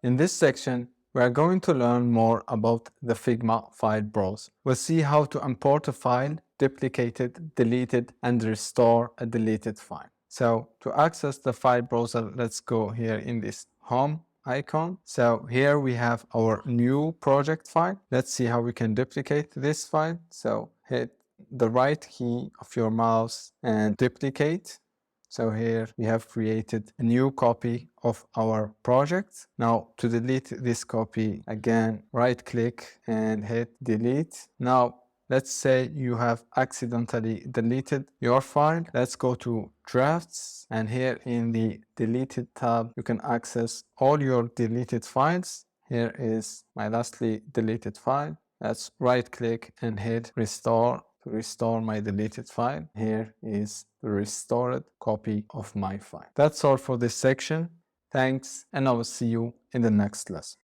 In this section, we are going to learn more about the Figma file browser. We'll see how to import a file, duplicate it, delete it, and restore a deleted file. So to access the file browser, let's go here in this home icon. So here we have our new project file. Let's see how we can duplicate this file. So hit the right key of your mouse and duplicate. So here we have created a new copy of our project. Now to delete this copy, again, right click and hit delete. Now let's say you have accidentally deleted your file. Let's go to drafts, and here in the deleted tab, you can access all your deleted files. Here is my lastly deleted file. Let's right click and hit restore to restore my deleted file. Here is the restored copy of my file. That's all for this section. Thanks, and I will see you in the next lesson.